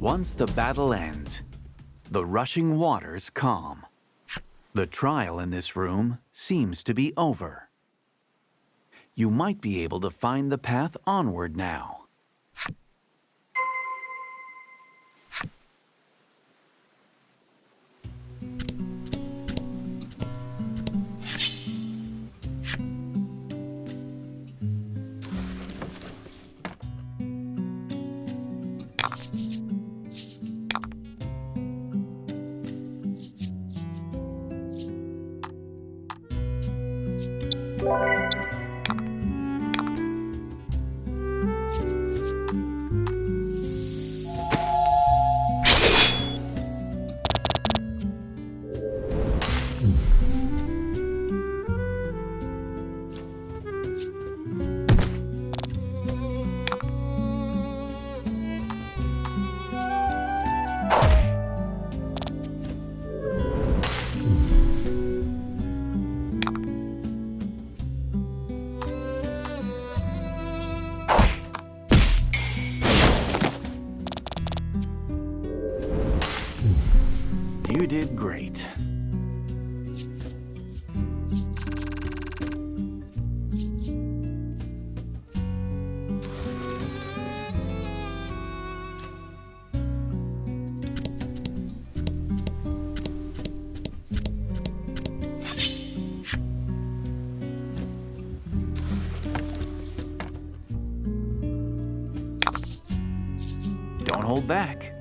Once the battle ends, the rushing waters calm. The trial in this room seems to be over. You might be able to find the path onward now. You did great. Don't hold back.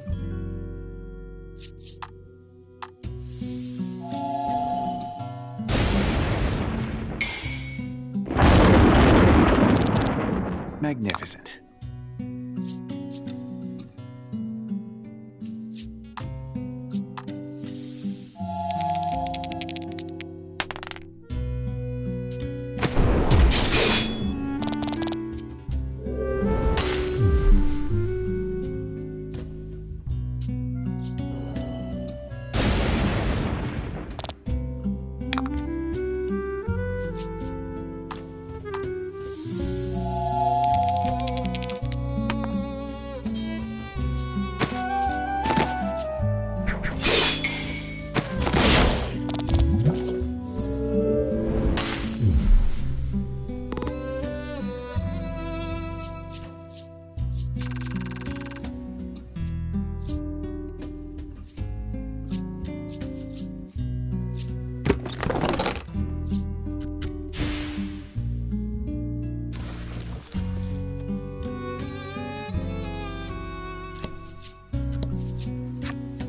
Magnificent.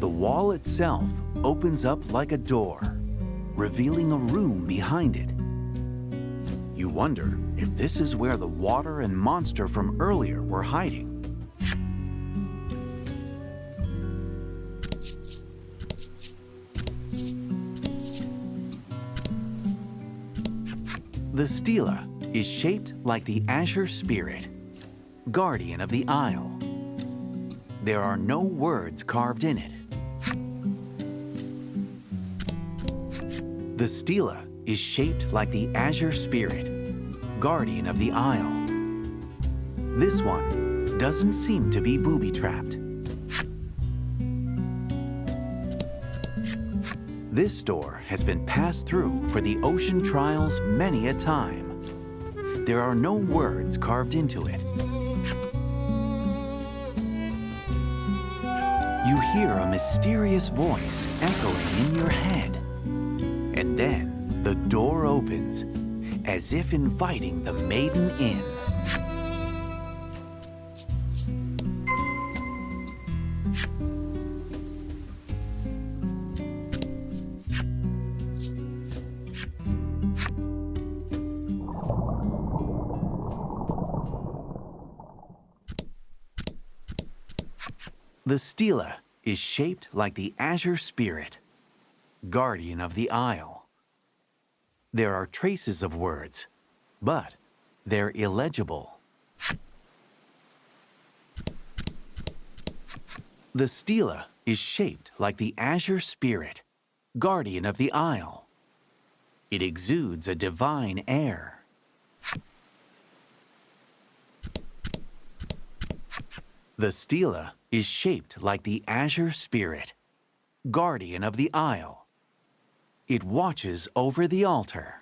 The wall itself opens up like a door, revealing a room behind it. You wonder if this is where the water and monster from earlier were hiding. The stela is shaped like the Azure spirit, guardian of the Isle. There are no words carved in it. The stela is shaped like the Azure spirit, guardian of the Isle. This one doesn't seem to be booby-trapped. This door has been passed through for the ocean trials many a time. There are no words carved into it. You hear a mysterious voice echoing in your head. And then the door opens, as if inviting the Maiden in. The stela is shaped like the Azure spirit, guardian of the Isle. There are traces of words, but they're illegible. The stela is shaped like the Azure spirit, guardian of the Isle. It exudes a divine air. The stela is shaped like the Azure Spirit, guardian of the Isle. It watches over the altar.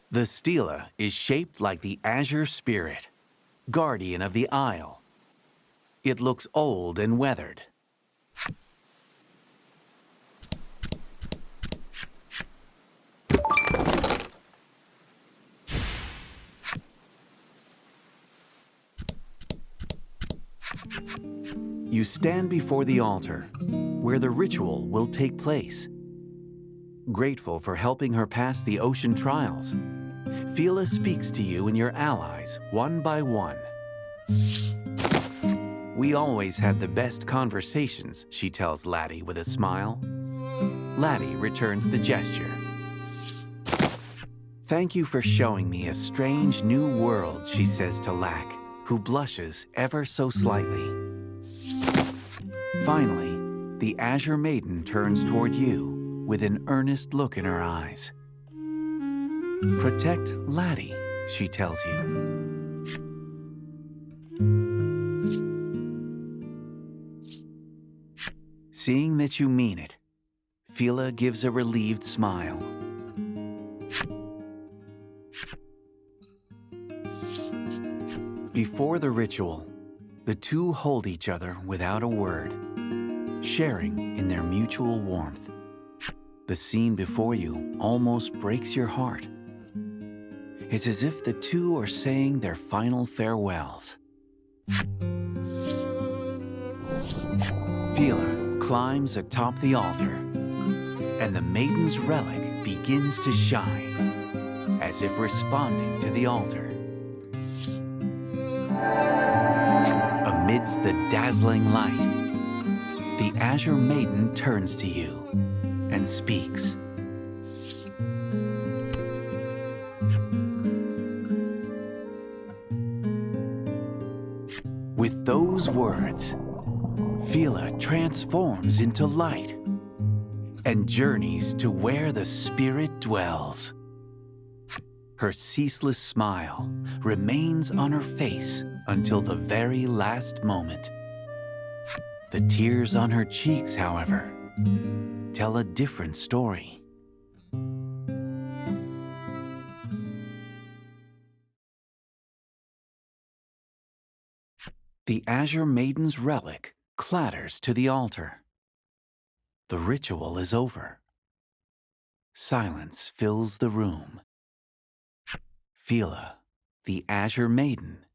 The stela is shaped like the Azure Spirit, guardian of the Isle. It looks old and weathered. You stand before the altar, where the ritual will take place. Grateful for helping her pass the ocean trials, Fila speaks to you and your allies one by one. We always had the best conversations, she tells Laddie with a smile. Laddie returns the gesture. Thank you for showing me a strange new world, she says to Lack, who blushes ever so slightly. Finally, the Azure Maiden turns toward you with an earnest look in her eyes. Protect Laddie, she tells you. Seeing that you mean it, Fila gives a relieved smile. Before the ritual, the two hold each other without a word, sharing in their mutual warmth. The scene before you almost breaks your heart. It's as if the two are saying their final farewells. Fila climbs atop the altar, and the Maiden's relic begins to shine, as if responding to the altar. Amidst the dazzling light, the Azure Maiden turns to you and speaks. With those words, Fila transforms into light and journeys to where the Spirit dwells. Her ceaseless smile remains on her face until the very last moment. The tears on her cheeks, however, tell a different story. The Azure Maiden's relic clatters to the altar. The ritual is over. Silence fills the room. Fila, the Azure Maiden,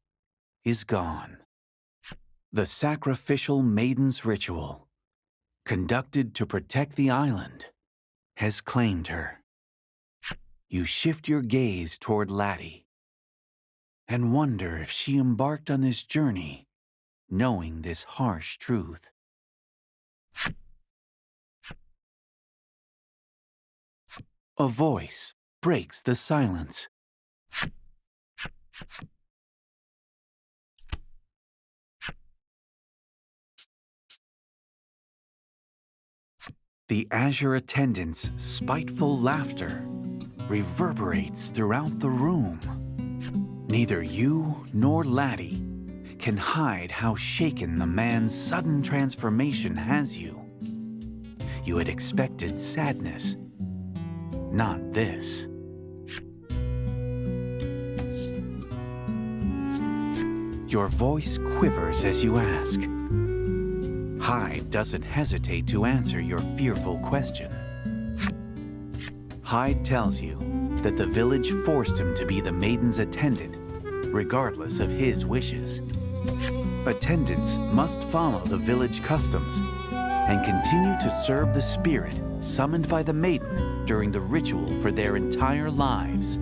is gone. The sacrificial Maiden's ritual, conducted to protect the island, has claimed her. You shift your gaze toward Laddie and wonder if she embarked on this journey knowing this harsh truth. A voice breaks the silence. The Azure attendant's spiteful laughter reverberates throughout the room. Neither you nor Laddie can hide how shaken the man's sudden transformation has you. You had expected sadness, not this. Your voice quivers as you ask. Hyde doesn't hesitate to answer your fearful question. Hyde tells you that the village forced him to be the Maiden's attendant, regardless of his wishes. Attendants must follow the village customs and continue to serve the spirit summoned by the Maiden during the ritual for their entire lives.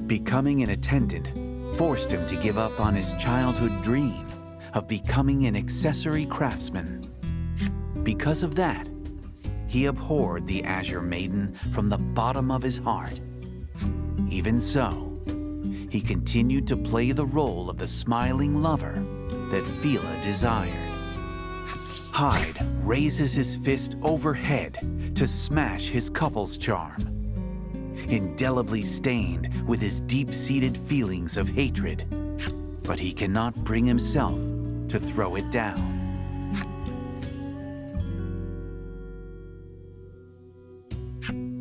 Becoming an attendant forced him to give up on his childhood dream of becoming an accessory craftsman. Because of that, he abhorred the Azure Maiden from the bottom of his heart. Even so, he continued to play the role of the smiling lover that Fila desired. Hyde raises his fist overhead to smash his couple's charm. indelibly stained with his deep-seated feelings of hatred. But he cannot bring himself to throw it down.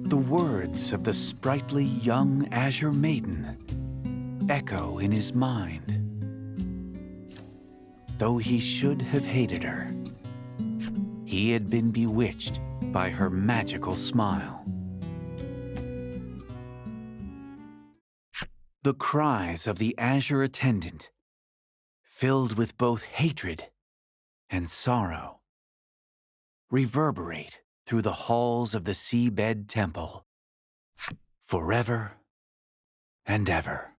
The words of the sprightly young Azure Maiden echo in his mind. Though he should have hated her, he had been bewitched by her magical smile. The cries of the Azure attendant, filled with both hatred and sorrow, reverberate through the halls of the seabed temple forever and ever.